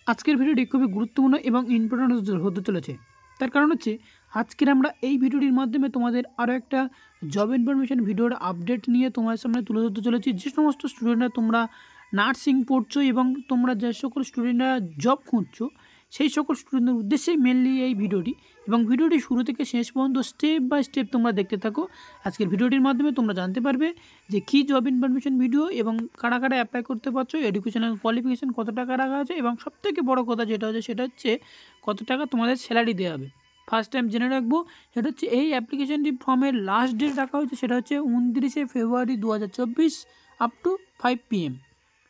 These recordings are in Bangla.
আজকের ভিডিওটি খুবই গুরুত্বপূর্ণ এবং ইম্পর্টেন্ট হতে চলেছে। তার কারণ হচ্ছে আজকের আমরা এই ভিডিওটির মাধ্যমে তোমাদের আরও একটা জব ইনফরমেশন ভিডিওর আপডেট নিয়ে তোমার সামনে তুলে ধরতে চলেছি। যে সমস্ত স্টুডেন্টরা তোমরা নার্সিং পড়ছো এবং তোমরা যে সকল স্টুডেন্টরা জব খুঁজছো সেই সকল স্টুডেন্টদের উদ্দেশ্যে মেনলি এই ভিডিওটি, এবং ভিডিওটি শুরু থেকে শেষ পর্যন্ত স্টেপ বাই স্টেপ তোমরা দেখতে থাকো। আজকের ভিডিওটির মাধ্যমে তোমরা জানতে পারবে যে কী জব ইনফরমেশন ভিডিও এবং কারা কারা অ্যাপ্লাই করতে পারছো, এডুকেশনাল কোয়ালিফিকেশান কত টাকা রাখা আছে, এবং সবথেকে বড় কথা যেটা হচ্ছে সেটা হচ্ছে কত টাকা তোমাদের স্যালারি দেওয়া হবে। ফার্স্ট টাইম জেনে রাখবো, সেটা হচ্ছে এই অ্যাপ্লিকেশানটি ফর্মের লাস্ট ডেট রাখা হয়েছে সেটা হচ্ছে 29শে ফেব্রুয়ারি 2024 আপ টু 5 PM।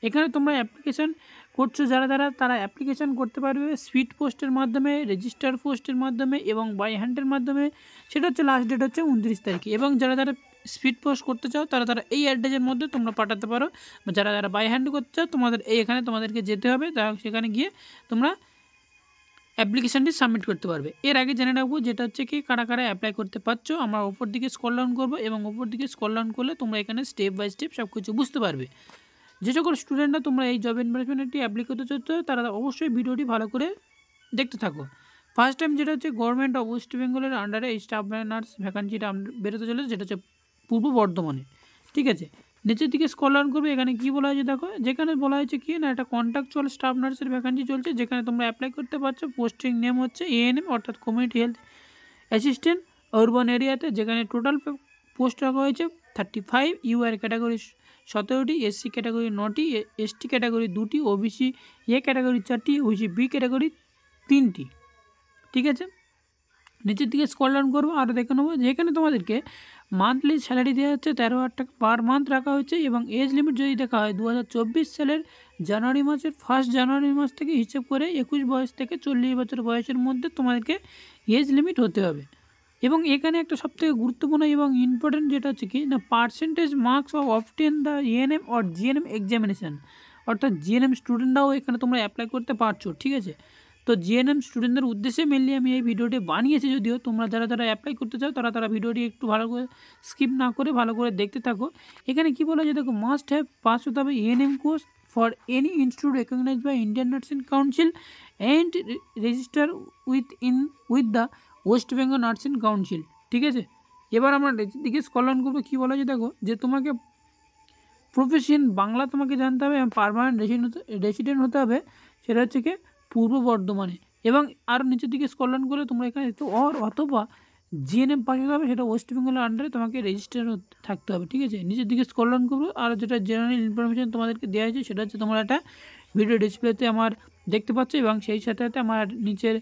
এখানে তোমরা অ্যাপ্লিকেশান করছো যারা তারা অ্যাপ্লিকেশান করতে পারবে স্পিড পোস্টের মাধ্যমে, রেজিস্টার পোস্টের মাধ্যমে এবং বাই হ্যান্ডের মাধ্যমে। সেটা হচ্ছে লাস্ট ডেট হচ্ছে 29 তারিখে। এবং যারা স্পিড পোস্ট করতে চাও তারা এই অ্যাড্রেসের মধ্যে তোমরা পাঠাতে পারো। যারা বাই হ্যান্ড করতে চাও এখানে তোমাদেরকে যেতে হবে, সেখানে গিয়ে তোমরা অ্যাপ্লিকেশানটি সাবমিট করতে পারবে। এর আগে জেনে রাখবো যেটা হচ্ছে কি কারা কারা অ্যাপ্লাই করতে পারছো। আমরা ওপর দিকে স্ক্রল ডাউন করবো এবং ওপর দিকে স্ক্রল ডাউন করলে তোমরা এখানে স্টেপ বাই স্টেপ সব কিছু বুঝতে পারবে। যে সকল স্টুডেন্টরা তোমরা এই জব ইনফরমেশনটি অ্যাপ্লাই করতে চাচ্ছ তারা অবশ্যই ভিডিওটি ভালো করে দেখতে থাকো। ফার্স্ট টাইম যেটা হচ্ছে গভর্নমেন্ট অফ ওয়েস্ট বেঙ্গলের আন্ডারে এই স্টাফ নার্স ভ্যাকান্সিটা বেরোতে চলেছে, যেটা হচ্ছে পূর্ব বর্ধমানে। ঠিক আছে, নিচের দিকে স্ক্রল ডাউন করবে, এখানে কী বলা হয়েছে দেখো, যেখানে বলা হয়েছে কি না একটা কন্ট্রাকচুয়াল স্টাফ নার্সের ভ্যাকান্সি চলছে, যেখানে তোমরা অ্যাপ্লাই করতে পারছো। পোস্টিং নেম হচ্ছে ANM অর্থাৎ কমিউনিটি হেলথ অ্যাসিস্ট্যান্ট আরবান এরিয়াতে, যেখানে টোটাল পোস্ট রাখা হয়েছে 35। UR ক্যাটাগরি 17টি, SC ক্যাটাগরি 9টি, ST ক্যাটাগরি 2টি, OBC A ক্যাটাগরি 4টি, OBC B ক্যাটাগরি 3টি। ঠিক আছে, নিচের দিকে স্ক্রল ডাউন করবো আর দেখে নেবো যেখানে তোমাদেরকে মান্থলি স্যালারি দেওয়া হচ্ছে 13,000 টাকা পার মান্থ রাখা হচ্ছে। এবং এজ লিমিট যদি দেখা হয় 2024 সালের জানুয়ারি মাসের 1 জানুয়ারি মাস থেকে হিসেব করে 21 বয়স থেকে 40 বছর বয়সের মধ্যে তোমাদেরকে এজ লিমিট হতে হবে। এবং এখানে একটা সবথেকে গুরুত্বপূর্ণ এবং ইম্পর্টেন্ট যেটা হচ্ছে কি না percentage marks of obtain the ANM or GNM examination, অর্থাৎ GNM স্টুডেন্টরাও এখানে তোমরা অ্যাপ্লাই করতে পারছো। ঠিক আছে, তো GNM স্টুডেন্টদের উদ্দেশ্যে মেনলি আমি এই ভিডিওটি বানিয়েছি। যদিও তোমরা যারা অ্যাপ্লাই করতে চাও তারা ভিডিওটি একটু ভালো করে স্কিপ না করে ভালো করে দেখতে থাকো। এখানে কী বলা যায় দেখো, মাস্ট হ্যাভ পাস হতে হবে ANM course for any institute recognised by Indian Nursing Council and register with the West Bengal Nursing Council. ঠিক আছে, এবার আমরা দিকে স্ক্রল ডাউন করবো, কী বলা যায় দেখো, যে তোমাকে প্রফেশন বাংলা তোমাকে জানতে হবে এবং পার্মানেন্ট রেসিডেন্ট হতে হবে, সেটা হচ্ছে কি পূর্ব বর্ধমানে। এবং আরও নিচের দিকে স্ক্রল ডাউন করলে তোমরা এখানে অথবা GNM পাস হতে হবে, সেটা ওয়েস্ট বেঙ্গলের আন্ডারে তোমাকে রেজিস্টার থাকতে হবে। ঠিক আছে, নিচের দিকে স্ক্রল ডাউন করবো আর যেটা জেনারেল ইনফরমেশন তোমাদেরকে দেওয়া হয়েছে সেটা হচ্ছে তোমরা একটা ভিডিও ডিসপ্লেতে আমার দেখতে পাচ্ছ, এবং সেই সাথে আমার নিচের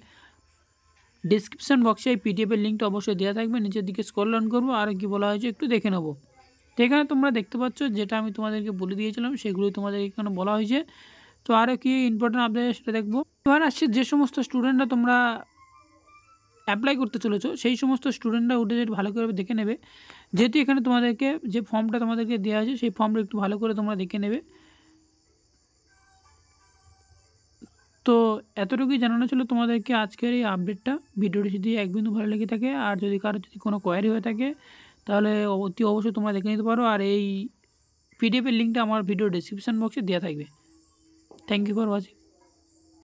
ডিসক্রিপশান বক্সে এই PDF-এর লিঙ্কটা অবশ্যই দেওয়া থাকবে। নিচের দিকে স্ক্রল ডাউন করবো আর কি বলা হয়েছে একটু দেখে নেবো। তো এখানে তোমরা দেখতে পাচ্ছ যেটা আমি তোমাদেরকে বলে দিয়েছিলাম সেগুলোই তোমাদের এখানে বলা হয়েছে। তো আরও কি ইম্পর্টেন্ট আপডেট সেটা দেখবো। এবার আসছে যে সমস্ত স্টুডেন্টরা তোমরা অ্যাপ্লাই করতে চলেছো সেই সমস্ত স্টুডেন্টরা উঠে ভালো করে দেখে নেবে, যেহেতু এখানে তোমাদেরকে যে ফর্মটা তোমাদেরকে দেওয়া আছে সেই ফর্মটা একটু ভালো করে তোমরা দেখে নেবে। তো এতটুকুই জানানো ছিল তোমাদেরকে আজকের এই আপডেটটা। ভিডিওটি যদি এক বিন্দু ভালো লেগে থাকে আর যদি কারো যদি কোনো কোয়ারি হয়ে থাকে তাহলে অতি অবশ্যই তোমরা দেখে নিতে পারো। আর এই PDF-এর লিঙ্কটা আমার ভিডিও ডেসক্রিপশান বক্সে দেওয়া থাকবে। Thank you for watching.